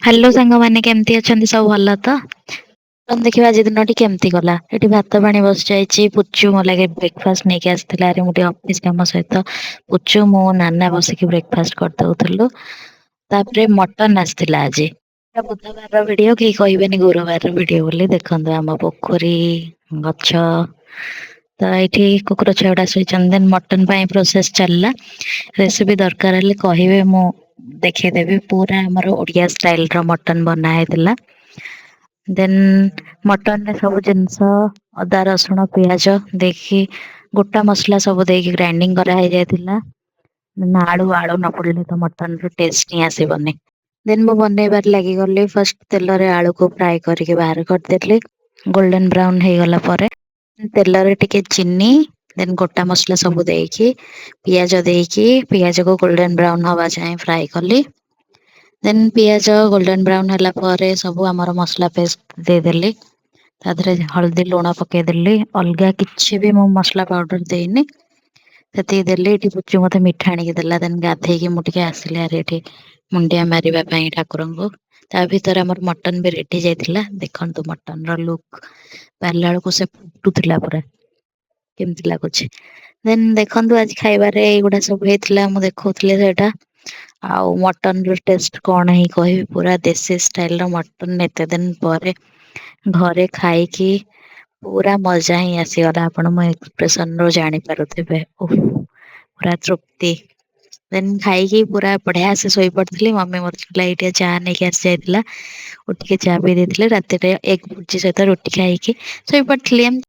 Hello ସାଙ୍ଗମାନେ କେମିତି ଅଛନ୍ତି ସବୁ ଭଲ ତ? କଣ ଦେଖିବା ଆଜି ଦିନଟି କେମିତି ଗଲା ଏଠି ଭାତ ପାଣି ବସିଯାଇଛି ପୁଚୁ ମୋ ଲାଗି ବ୍ରେକଫାଷ୍ଟ ନେଇକି ଆସିଥିଲା ମୁଁ ଟିକେ ଅଫିସ କାମ ସହିତ ପୁଚୁ ମୁଁ ନାନା ବସିକି ବ୍ରେକଫାଷ୍ଟ କରିଦଉଥିଲୁ ତାପରେ ମଟନ ଆସିଥିଲା ଆଜି। ବୁଧବାର ଭିଡିଓ କେହି କହିବେନି ଗୁରୁବାର ଭିଡିଓ ବୋଲି ଦେଖନ୍ତୁ ଆମ ପୋଖରୀ ଗଛ ତ ଏଇଠି କୁକୁର ଛୁଆ ଗୁଡା ଶୋଇଛନ୍ତି ଦେନ୍ ମଟନ ପାଇଁ ପ୍ରୋସେସ ଚାଲିଲା ରେସିପି ଦରକାର ହେଲେ କହିବେ ମୁଁ ଦେଖେଇଦେବି ପୁରା ଆମର ଓଡିଆ ଷ୍ଟାଇଲ ର ମଟନ ବନା ହେଇଥିଲା। ଦେନ୍ ମଟନରେ ସବୁ ଜିନିଷ ଅଦା ରସୁଣ ପିଆଜ ଦେଇକି ଗୋଟା ମସଲା ସବୁ ଦେଇକି ଗ୍ରାଇଣ୍ଡିଙ୍ଗ କରା ହେଇଯାଇଥିଲା। ନା ଆଳୁ ନ ପଡିଲେ ତ ମଟନ ର ଟେଷ୍ଟ ହିଁ ଆସିବନି। ଦେନ୍ ମୁଁ ବନେଇବାରେ ଲାଗିଗଲି ଫାଷ୍ଟ ତେଲରେ ଆଳୁକୁ ଫ୍ରାଏ କରିକି ବାହାର କରିଦେଲି। ଗୋଲ୍ଡେନ ବ୍ରାଉନ ହେଇଗଲା ପରେ ତେଲରେ ଟିକେ ଚିନି ଦେନ୍ ଗୋଟା ମସଲା ସବୁ ଦେଇକି ପିଆଜ ଦେଇକି ପିଆଜ କୁ ଗୋଲ୍ଡେନ ବ୍ରାଉନ ହବା ଯାଏ ଫ୍ରାଏ କଲି। ଦେନ୍ ପିଆଜ ଗୋଲ୍ଡେନ ବ୍ରାଉନ ହେଲା ପରେ ସବୁ ଆମର ମସଲା ପେଷ୍ଟ ଦେଇଦେଲି। ତା ଦେହରେ ହଳଦୀ ଲୁଣ ପକେଇଦେଲି ଅଲଗା କିଛି ବି ମୁଁ ମସଲା ପାଉଡର ଦେଇନି। ସେତିକି ଦେଲି ଏଠି ପୁଚୁ ମତେ ମିଠା ଆଣିକି ଦେଲା ଦେନ୍ ଗାଧେଇକି ମୁଁ ଟିକେ ଆସିଲି ହାରି ଏଠି ମୁଣ୍ଡିଆ ମାରିବା ପାଇଁ ଠାକୁରଙ୍କୁ। ତା ଭିତରେ ଆମର ମଟନ ବି ରେଡି ଯାଇଥିଲା ଦେଖନ୍ତୁ ମଟନ ର ଲୁକ୍। ବାଢିଲା ବେଳକୁ ସେ ଫୁଟୁଥିଲା ପୁରା କେମିତି ଲାଗୁଛି। ଦେନ୍ ଦେଖନ୍ତୁ ଆଜି ଖାଇବାରେ ଏଇଗୁଡା ସବୁ ହେଇଥିଲା ମୁଁ ଦେଖଉଥିଲି ସେଇଟା। ଆଉ ମଟନ ର ଟେଷ୍ଟ କଣ ହିଁ କହିବି ପୁରା ଦେଶୀ ଷ୍ଟାଇଲ ର ମଟନ ଏତେ ଦିନ ପରେ ଘରେ ଖାଇକି ପୁରା ମଜା ହିଁ ଆସିଗଲା ଆପଣ ମୋ ଏକ୍ସପ୍ରେସନ ରୁ ଜାଣିପାରୁଥିବେ ଓଃ। ପୁରା ତୃପ୍ତି ଦେନ୍ ଖାଇକି ପୁରା ବଢିଆ ସେ ଶୋଇ ପଡିଥିଲି ମମି ମୋତେ ଟିକେ ଚା ନେଇକି ଆସି ଯାଇଥିଲା। ଉଠିକି ଚା ପିଇ ଦେଇଥିଲେ ରାତିରେ ଏଗ ଭୁଜି ସହିତ ରୁଟି ଖାଇକି ଶୋଇପଡିଥିଲି ଏମତି